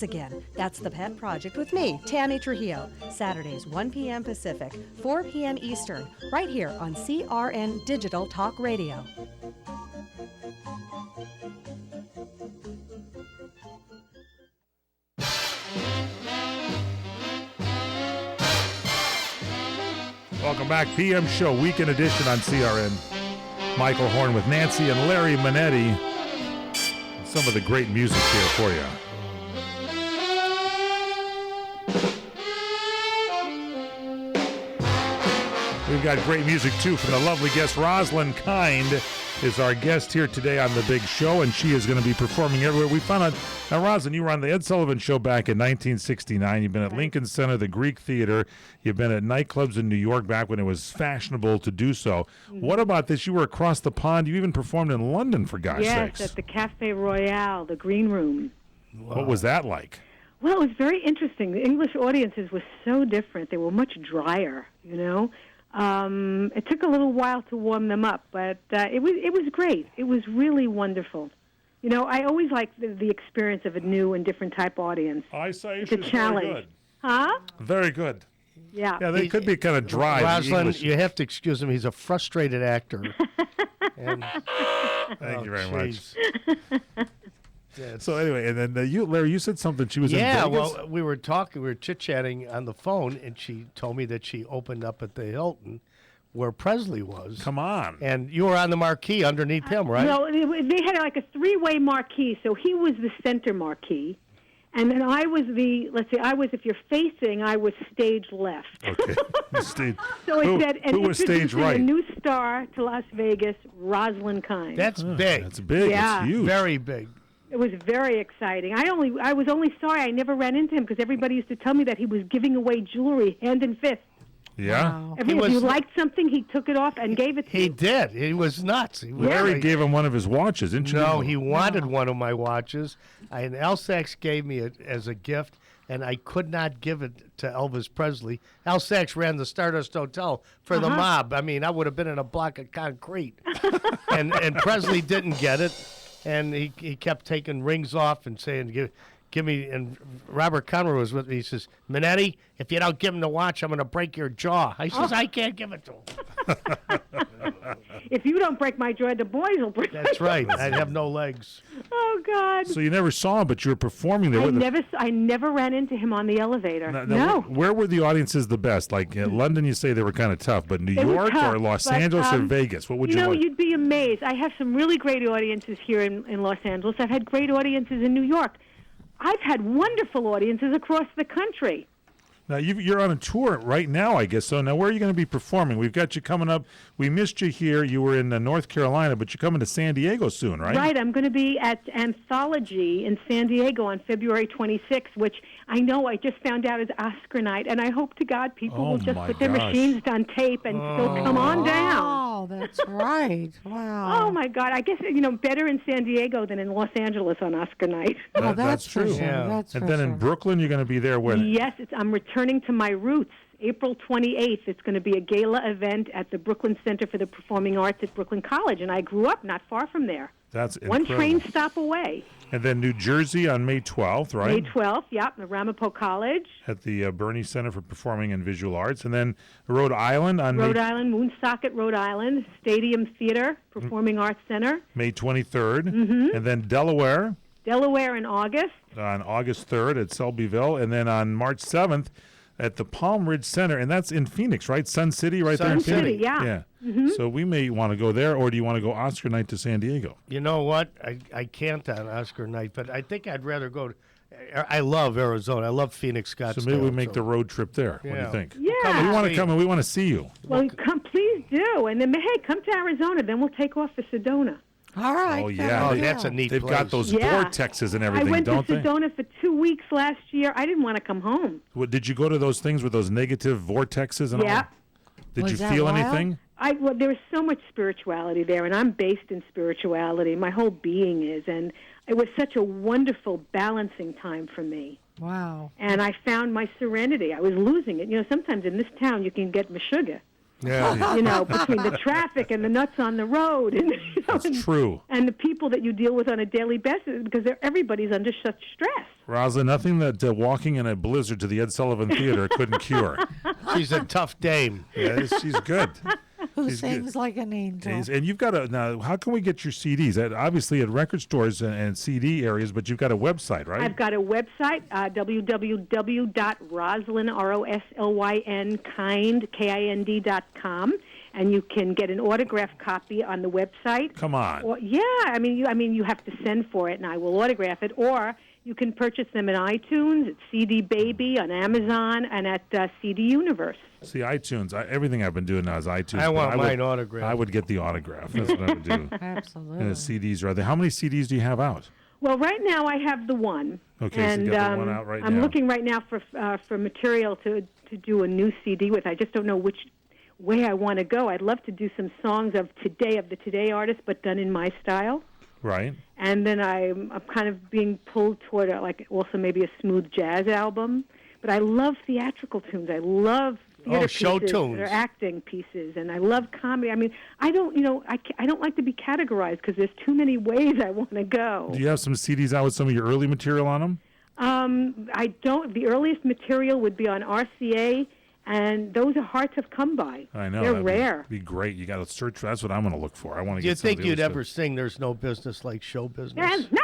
Again, that's The Pet Project with me, Tammy Trujillo. Saturdays, 1 p.m. Pacific, 4 p.m. Eastern, right here on CRN Digital Talk Radio. Welcome back, PM Show, Weekend Edition on CRN. Michael Horn with Nancy and Larry Manetti. Some of the great music here for you. We've got great music, too, from the lovely guest Rosolyn Kind is our guest here today on The Big Show, and she is going to be performing everywhere. We found out, now, Rosolyn, you were on the Ed Sullivan Show back in 1969. You've been at Lincoln Center, the Greek Theater. You've been at nightclubs in New York back when it was fashionable to do so. Mm-hmm. What about this? You were across the pond. You even performed in London, for gosh sakes. Yes, at the Cafe Royale, the Green Room. Wow. What was that like? Well, it was very interesting. The English audiences were so different. They were much drier, you know. It took a little while to warm them up, but it was great. It was really wonderful. You know, I always like the experience of a new and different type audience. I say it's a challenge. Very good. Huh? Very good. Yeah. Yeah, they could be kind of dry. Rosolyn, you have to excuse him. He's a frustrated actor. Thank you very much. So anyway, and then Larry, you said something. She was in Vegas? Yeah, well, we were chit-chatting on the phone, and she told me that she opened up at the Hilton where Presley was. Come on. And you were on the marquee underneath him, right? Well, they had like a three-way marquee, so he was the center marquee. And then I was if you're facing, I was stage left. Okay. So it said, and who was stage right? A new star to Las Vegas, Rosolyn Kind. That's big. That's big. Yeah. That's huge. Very big. It was very exciting. I was only sorry I never ran into him because everybody used to tell me that he was giving away jewelry hand and fist. Yeah. Wow. If you liked something, he took it off and gave it to you. He did. He was nuts. Larry gave him one of his watches, didn't you? No, he wanted one of my watches. And Sachs gave me it as a gift, and I could not give it to Elvis Presley. Sachs ran the Stardust Hotel for the mob. I mean, I would have been in a block of concrete. and Presley didn't get it, and he kept taking rings off and saying, give me, and Robert Conroy was with me. He says, Manetti, if you don't give him the watch, I'm going to break your jaw. I says, I can't give it to him. If you don't break my jaw, the boys will break. That's right. I'd have no legs. Oh, God. So you never saw him, but you were performing there. I never ran into him on the elevator. No. Where were the audiences the best? Like in London, you say they were kind of tough, but New York or Los Angeles or Vegas? What would you like? You'd be amazed. I have some really great audiences here in Los Angeles. I've had great audiences in New York. I've had wonderful audiences across the country. Now, you're on a tour right now, I guess. So now where are you going to be performing? We've got you coming up. We missed you here. You were in North Carolina, but you're coming to San Diego soon, right? Right. I'm going to be at Anthology in San Diego on February 26th, which I know I just found out is Oscar night, and I hope to God people will just put their machines on tape and still come on down. Oh, that's right. Wow. Oh, my God. I guess, better in San Diego than in Los Angeles on Oscar night. That's true. Sure. Yeah. That's and then in Brooklyn, you're going to be there when? Yes, I'm returning to my roots. April 28th, it's going to be a gala event at the Brooklyn Center for the Performing Arts at Brooklyn College, and I grew up not far from there. That's incredible. One train stop away. And then New Jersey on May 12th, right? May 12th, yep, the Ramapo College. At the Bernie Center for Performing and Visual Arts. And then Rhode Island on Rhode Island, Woonsocket, Rhode Island, Stadium Theater, Performing Arts Center. May 23rd. Mm-hmm. And then Delaware in August. on August 3rd at Selbyville. And then on March 7th at the Palm Ridge Center. And that's in Phoenix, right? Sun City there in Phoenix? Sun City, yeah. Yeah. Mm-hmm. So we may want to go there, or do you want to go Oscar night to San Diego? You know what? I can't on Oscar night, but I think I'd rather go to... I love Arizona. I love Phoenix, Scottsdale. So maybe we make the road trip there. Yeah. What do you think? Yeah. We want to come and we want to see you. Well, please do. And then, hey, come to Arizona. Then we'll take off for Sedona. All right. Oh, yeah. That's a neat They've place. got those Yeah. vortexes and everything, I went don't to they? Sedona for 2 weeks last year. I didn't want to come home. What, did you go to those things with those negative vortexes and Yeah. all? Did Was you that feel wild? anything? There was so much spirituality there, and I'm based in spirituality. My whole being is, and it was such a wonderful balancing time for me. Wow. And I found my serenity. I was losing it. Sometimes in this town you can get meshuggah. Yeah. You know, between the traffic and the nuts on the road, and That's true. and the people that you deal with on a daily basis, because everybody's under such stress. Rosalind, nothing that walking in a blizzard to the Ed Sullivan Theater couldn't cure. She's a tough dame. Yeah, she's good. Who She's sings good. like an angel. And you've got now. How can we get your CDs? Obviously at record stores and CD areas, but you've got a website, right? I've got a website, www.roslyn, R-O-S-L-Y-N, kind, Kind.com, and you can get an autographed copy on the website. Come on. Or, yeah, you have to send for it, and I will autograph it. Or you can purchase them at iTunes, at CD Baby, on Amazon, and at CD Universe. See, iTunes. Everything I've been doing now is iTunes. I but want would- mine autographed. I would get the autograph. That's what I would do. Absolutely. And the CDs are there. How many CDs do you have out? Well, right now I have the one. Okay, so and you got the one out right I'm now. looking right now for material to do a new CD with. I just don't know which way I want to go. I'd love to do some songs of the Today artists, but done in my style. Right. And then I'm kind of being pulled toward also maybe a smooth jazz album. But I love theatrical tunes. I love theater show pieces tunes. or acting pieces, and I love comedy. I mean, I don't like to be categorized because there's too many ways I want to go. Do you have some CDs out with some of your early material on them? I don't. The earliest material would be on RCA, and those are hard to come by. I know. They're that'd rare. Be great. You got to search for. That's what I'm going to look for. I want to. Do you get some of think the you'd other ever stuff. sing "There's No Business Like Show Business"? There's no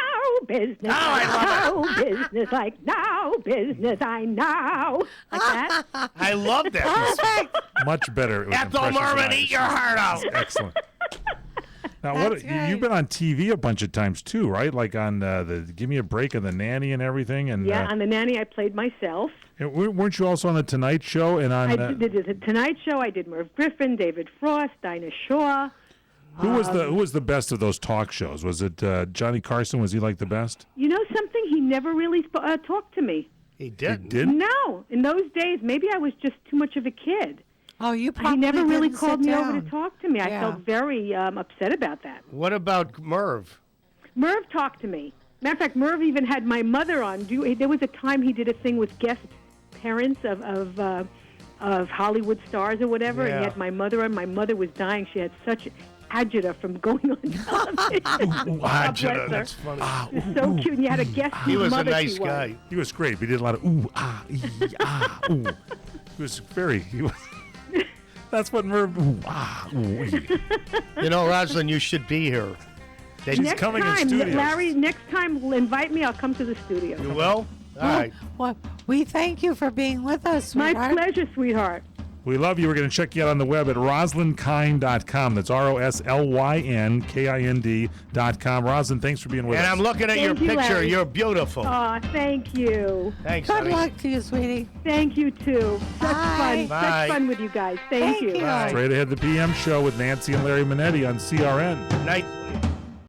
business, no business like no business. I know, like that. I love that. Perfect. Much better? with Ethel impressions than Merman, I eat your heart out. Excellent. Now, That's you've great. been on TV a bunch of times too, right? Like on the Give Me a Break and the Nanny and everything. And Yeah, on the Nanny, I played myself. and weren't you also on the Tonight Show and on? I did the Tonight Show. I did Merv Griffin, David Frost, Dinah Shaw. who was the best of those talk shows? Was it Johnny Carson? Was he like the best? You know something? He never really talked to me. He He did. did. No, in those days, maybe I was just too much of a kid. Oh, you He probably never really didn't called sit me over to down. talk to me. I Yeah. felt very upset about that. What about Merv? Merv talked to me. Matter of fact, Merv even had my mother on. There was a time he did a thing with guest parents of Hollywood stars or whatever, and Yeah. he had my mother on. My mother was dying. She had such agita from going on television. God bless her. That's funny. It was so cute. And you had a guest He whose was a mother nice she was. guy. He was great. He did a lot of ooh ah ee, ah ooh. He was very. He was. That's what Merv. Ooh ah ooh. Ee. You know, Roslyn, you should be here. They, She's Next coming in time, studio. Larry, next time, invite me. I'll come to the studio. you will? All right. Well, we thank you for being with us, My sweetheart. pleasure, sweetheart. We love you. We're going to check you out on the web at RosalynKind.com. That's RoslynKind.com. Roslyn, thanks for being with And us. I'm looking at your Thank you, picture. Larry. You're beautiful. Aw, thank you. Thanks, Good honey. luck to you, sweetie. Thank you, too. Such Bye. fun. Bye. Such fun with you guys. Thank Thank you. Bye. Straight ahead, the PM show with Nancy and Larry Manetti on CRN. Night.